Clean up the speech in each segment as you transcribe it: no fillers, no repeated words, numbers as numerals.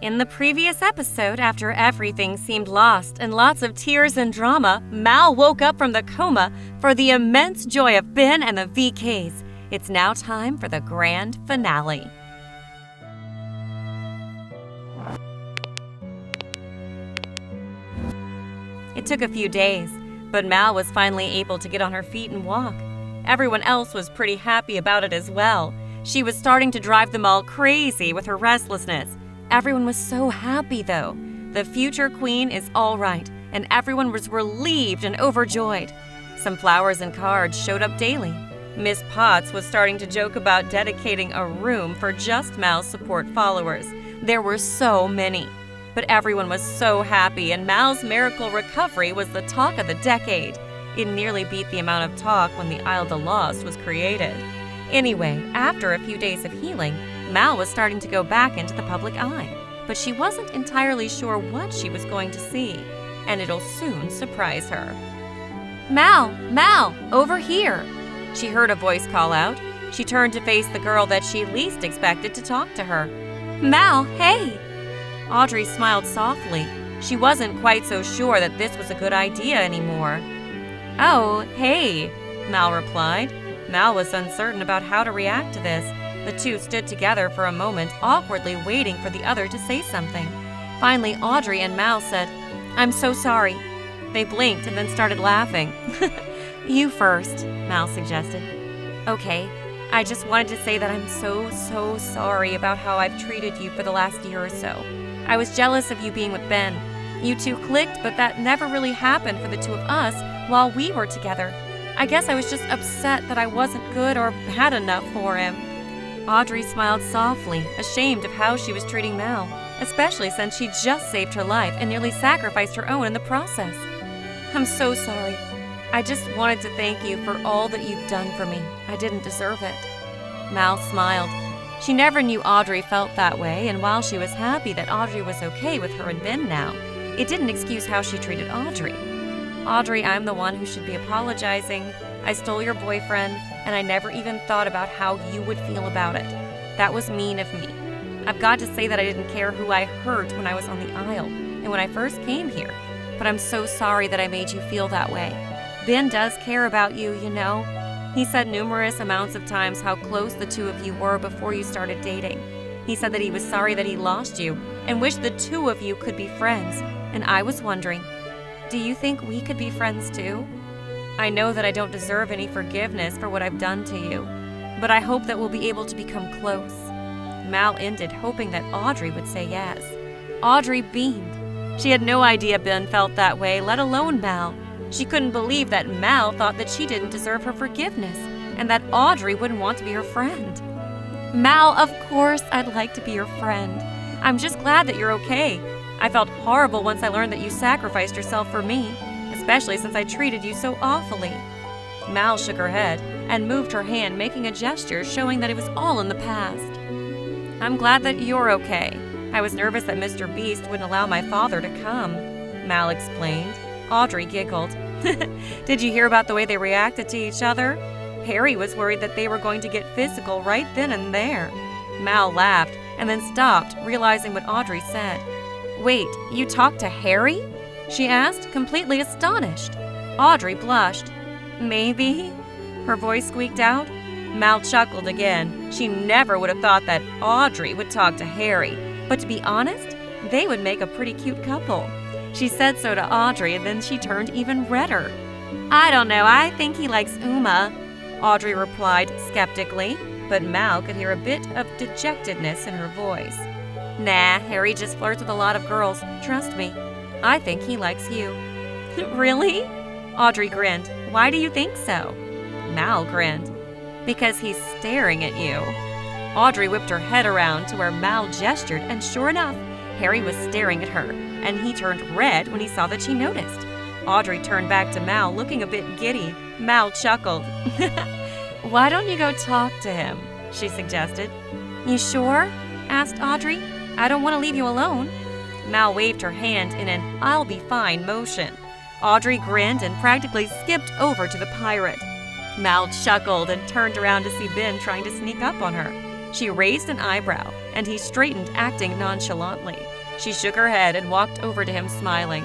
In the previous episode, after everything seemed lost and lots of tears and drama, Mal woke up from the coma for the immense joy of Ben and the VKs. It's now time for the grand finale. It took a few days, but Mal was finally able to get on her feet and walk. Everyone else was pretty happy about it as well. She was starting to drive them all crazy with her restlessness. Everyone was so happy, though. The future queen is all right, and everyone was relieved and overjoyed. Some flowers and cards showed up daily. Miss Potts was starting to joke about dedicating a room for just Mal's support followers. There were so many. But everyone was so happy, and Mal's miracle recovery was the talk of the decade. It nearly beat the amount of talk when the Isle of the Lost was created. Anyway, after a few days of healing, Mal was starting to go back into the public eye, but she wasn't entirely sure what she was going to see, and it'll soon surprise her. Mal, over here! She heard a voice call out. She turned to face the girl that she least expected to talk to her. Mal, hey! Audrey smiled softly. She wasn't quite so sure that this was a good idea anymore. Oh, hey, Mal replied. Mal was uncertain about how to react to this. The two stood together for a moment, awkwardly waiting for the other to say something. Finally, Audrey and Mal said, I'm so sorry. They blinked and then started laughing. You first, Mal suggested. Okay, I just wanted to say that I'm so sorry about how I've treated you for the last year or so. I was jealous of you being with Ben. You two clicked, but that never really happened for the two of us while we were together. I guess I was just upset that I wasn't good or had enough for him. Audrey smiled softly, ashamed of how she was treating Mal, especially since she just saved her life and nearly sacrificed her own in the process. I'm so sorry. I just wanted to thank you for all that you've done for me. I didn't deserve it. Mal smiled. She never knew Audrey felt that way, and while she was happy that Audrey was okay with her and Ben now, it didn't excuse how she treated Audrey. Audrey, I'm the one who should be apologizing. I stole your boyfriend, and I never even thought about how you would feel about it. That was mean of me. I've got to say that I didn't care who I hurt when I was on the Isle and when I first came here, but I'm so sorry that I made you feel that way. Ben does care about you, you know. He said numerous amounts of times how close the two of you were before you started dating. He said that he was sorry that he lost you and wished the two of you could be friends. And I was wondering, do you think we could be friends too? I know that I don't deserve any forgiveness for what I've done to you, but I hope that we'll be able to become close. Mal ended, hoping that Audrey would say yes. Audrey beamed. She had no idea Ben felt that way, let alone Mal. She couldn't believe that Mal thought that she didn't deserve her forgiveness and that Audrey wouldn't want to be her friend. Mal, of course I'd like to be your friend. I'm just glad that you're okay. I felt horrible once I learned that you sacrificed yourself for me, especially since I treated you so awfully. Mal shook her head and moved her hand, making a gesture showing that it was all in the past. I'm glad that you're okay. I was nervous that Mr. Beast wouldn't allow my father to come, Mal explained. Audrey giggled. Did you hear about the way they reacted to each other? Harry was worried that they were going to get physical right then and there. Mal laughed and then stopped, realizing what Audrey said. Wait, you talked to Harry? She asked, completely astonished. Audrey blushed. Maybe? Her voice squeaked out. Mal chuckled again. She never would have thought that Audrey would talk to Harry, but to be honest, they would make a pretty cute couple. She said so to Audrey, and then she turned even redder. I don't know, I think he likes Uma, Audrey replied skeptically, but Mal could hear a bit of dejectedness in her voice. Nah, Harry just flirts with a lot of girls, trust me. I think he likes you. Really? Audrey grinned. Why do you think so? Mal grinned. Because he's staring at you. Audrey whipped her head around to where Mal gestured, and sure enough, Harry was staring at her, and he turned red when he saw that she noticed. Audrey turned back to Mal, looking a bit giddy. Mal chuckled. Why don't you go talk to him? She suggested. You sure? Asked Audrey. I don't want to leave you alone. Mal waved her hand in an I'll be fine motion. Audrey grinned and practically skipped over to the pirate. Mal chuckled and turned around to see Ben trying to sneak up on her. She raised an eyebrow, and he straightened, acting nonchalantly. She shook her head and walked over to him, smiling.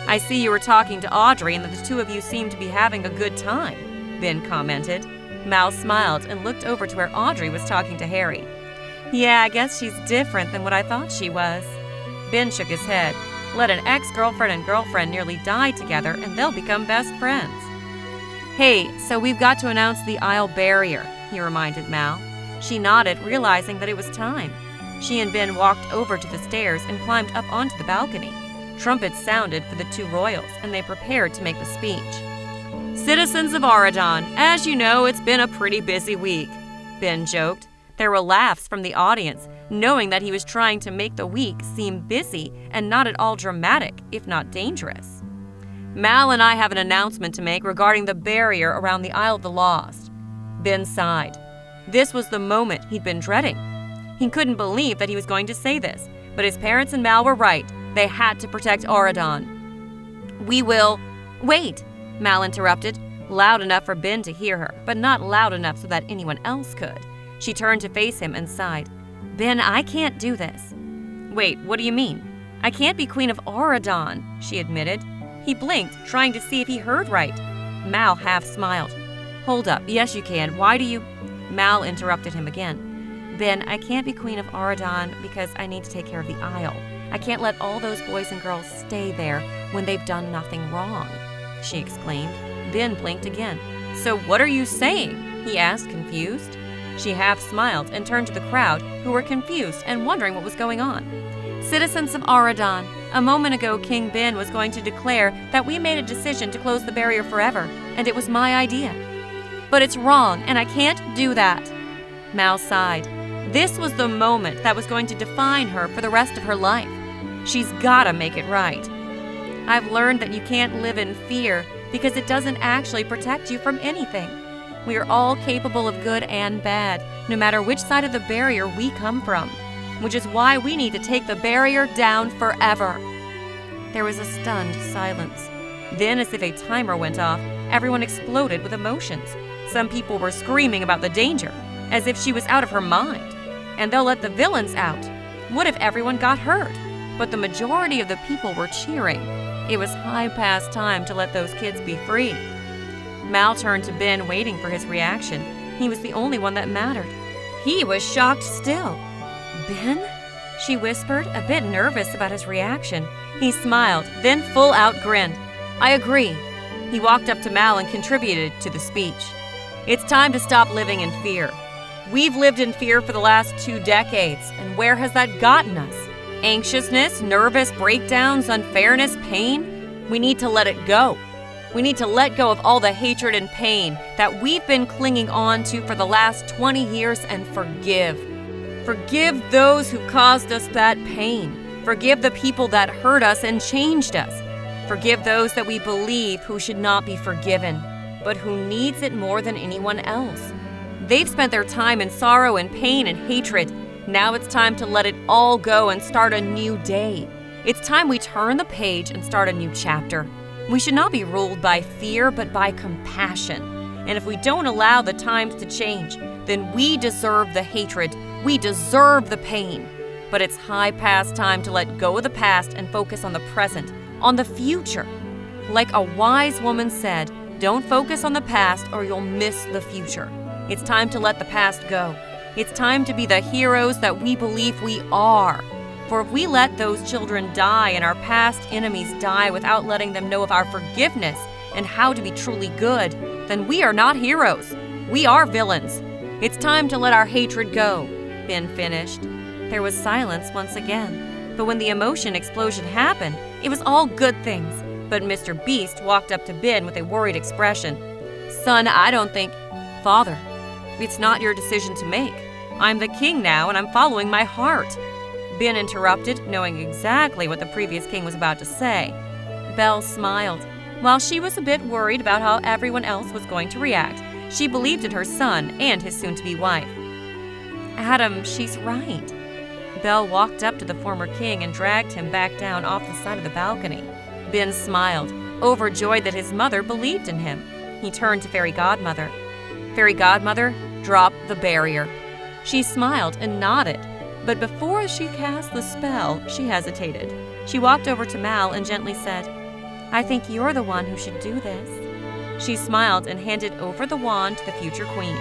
"I see you were talking to Audrey and that the two of you seem to be having a good time," Ben commented. Mal smiled and looked over to where Audrey was talking to Harry. "Yeah, I guess she's different than what I thought she was." Ben shook his head. Let an ex-girlfriend and girlfriend nearly die together and they'll become best friends. "Hey, so we've got to announce the aisle barrier," he reminded Mal. She nodded, realizing that it was time. She and Ben walked over to the stairs and climbed up onto the balcony. Trumpets sounded for the two royals, and they prepared to make the speech. "Citizens of Auradon, as you know, it's been a pretty busy week," Ben joked. There were laughs from the audience, knowing that he was trying to make the week seem busy and not at all dramatic, if not dangerous. "Mal and I have an announcement to make regarding the barrier around the Isle of the Lost." Ben sighed. This was the moment he'd been dreading. He couldn't believe that he was going to say this, but his parents and Mal were right. They had to protect Auradon. "We will—" "Wait," Mal interrupted, loud enough for Ben to hear her, but not loud enough so that anyone else could. She turned to face him and sighed. "Ben, I can't do this." "Wait, what do you mean?" "I can't be Queen of Auradon," she admitted. He blinked, trying to see if he heard right. Mal half smiled. "Hold up, yes you can. Why do you—" Mal interrupted him again. "Ben, I can't be Queen of Auradon because I need to take care of the Isle. I can't let all those boys and girls stay there when they've done nothing wrong," she exclaimed. Ben blinked again. "So what are you saying?" he asked, confused. She half smiled and turned to the crowd, who were confused and wondering what was going on. "Citizens of Auradon, a moment ago King Ben was going to declare that we made a decision to close the barrier forever, and it was my idea. But it's wrong, and I can't do that." Mal sighed. This was the moment that was going to define her for the rest of her life. She's gotta make it right. "I've learned that you can't live in fear because it doesn't actually protect you from anything. We are all capable of good and bad, no matter which side of the barrier we come from, which is why we need to take the barrier down forever." There was a stunned silence. Then, as if a timer went off, everyone exploded with emotions. Some people were screaming about the danger, as if she was out of her mind. And they'll let the villains out. What if everyone got hurt? But the majority of the people were cheering. It was high past time to let those kids be free. Mal turned to Ben, waiting for his reaction. He was the only one that mattered. He was shocked still. "Ben?" she whispered, a bit nervous about his reaction. He smiled, then full out grinned. "I agree." He walked up to Mal and contributed to the speech. "It's time to stop living in fear. We've lived in fear for the last 2 decades, and where has that gotten us? Anxiousness, nervous breakdowns, unfairness, pain? We need to let it go. We need to let go of all the hatred and pain that we've been clinging on to for the last 20 years and forgive. Forgive those who caused us that pain. Forgive the people that hurt us and changed us. Forgive those that we believe who should not be forgiven, but who needs it more than anyone else. They've spent their time in sorrow and pain and hatred. Now it's time to let it all go and start a new day. It's time we turn the page and start a new chapter. We should not be ruled by fear, but by compassion. And if we don't allow the times to change, then we deserve the hatred. We deserve the pain. But it's high past time to let go of the past and focus on the present, on the future. Like a wise woman said, don't focus on the past or you'll miss the future. It's time to let the past go. It's time to be the heroes that we believe we are. For if we let those children die and our past enemies die without letting them know of our forgiveness and how to be truly good, then we are not heroes. We are villains. It's time to let our hatred go, Ben finished. There was silence once again. But when the emotion explosion happened, it was all good things. But Mr. Beast walked up to Ben with a worried expression. Son, I don't think... Father, it's not your decision to make. I'm the king now and I'm following my heart. Ben interrupted, knowing exactly what the previous king was about to say. Belle smiled. While she was a bit worried about how everyone else was going to react, she believed in her son and his soon-to-be wife. Adam, she's right. Belle walked up to the former king and dragged him back down off the side of the balcony. Ben smiled, overjoyed that his mother believed in him. He turned to Fairy Godmother. Fairy Godmother, drop the barrier. She smiled and nodded, but before she cast the spell, she hesitated. She walked over to Mal and gently said, "I think you're the one who should do this." She smiled and handed over the wand to the future queen.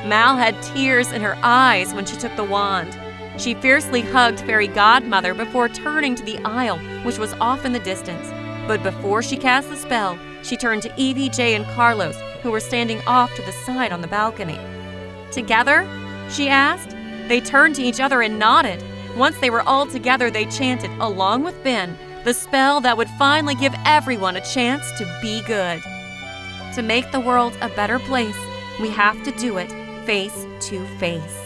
Mal had tears in her eyes when she took the wand. She fiercely hugged Fairy Godmother before turning to the aisle, which was off in the distance. But before she cast the spell, she turned to Evie, Jay, and Carlos, who were standing off to the side on the balcony. "Together?" she asked. They turned to each other and nodded. Once they were all together, they chanted, along with Ben, the spell that would finally give everyone a chance to be good. To make the world a better place, we have to do it face to face.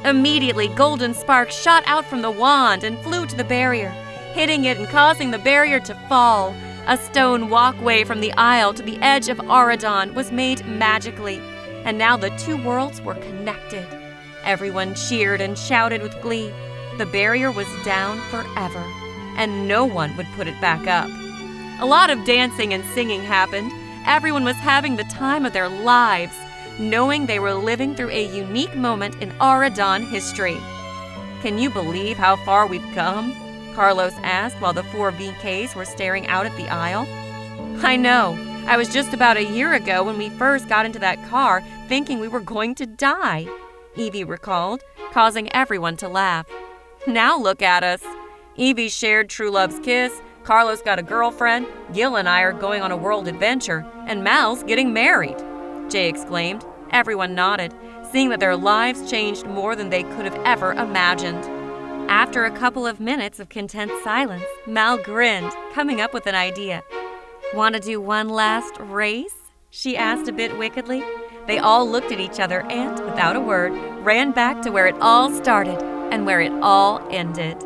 Immediately, golden sparks shot out from the wand and flew to the barrier, hitting it and causing the barrier to fall. A stone walkway from the aisle to the edge of Auradon was made magically, and now the two worlds were connected. Everyone cheered and shouted with glee. The barrier was down forever, and no one would put it back up. A lot of dancing and singing happened. Everyone was having the time of their lives, knowing they were living through a unique moment in Auradon history. "Can you believe how far we've come?" Carlos asked while the 4 VKs were staring out at the aisle. "I know. I was just about a year ago when we first got into that car thinking we were going to die," Evie recalled, causing everyone to laugh. "Now look at us. Evie shared true love's kiss, Carlos got a girlfriend, Gil and I are going on a world adventure, and Mal's getting married," Jay exclaimed. Everyone nodded, seeing that their lives changed more than they could have ever imagined. After a couple of minutes of content silence, Mal grinned, coming up with an idea. "Want to do one last race?" she asked a bit wickedly. They all looked at each other and, without a word, ran back to where it all started and where it all ended.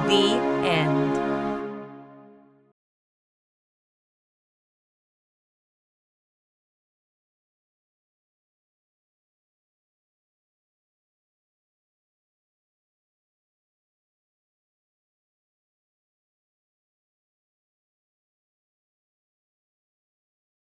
The end.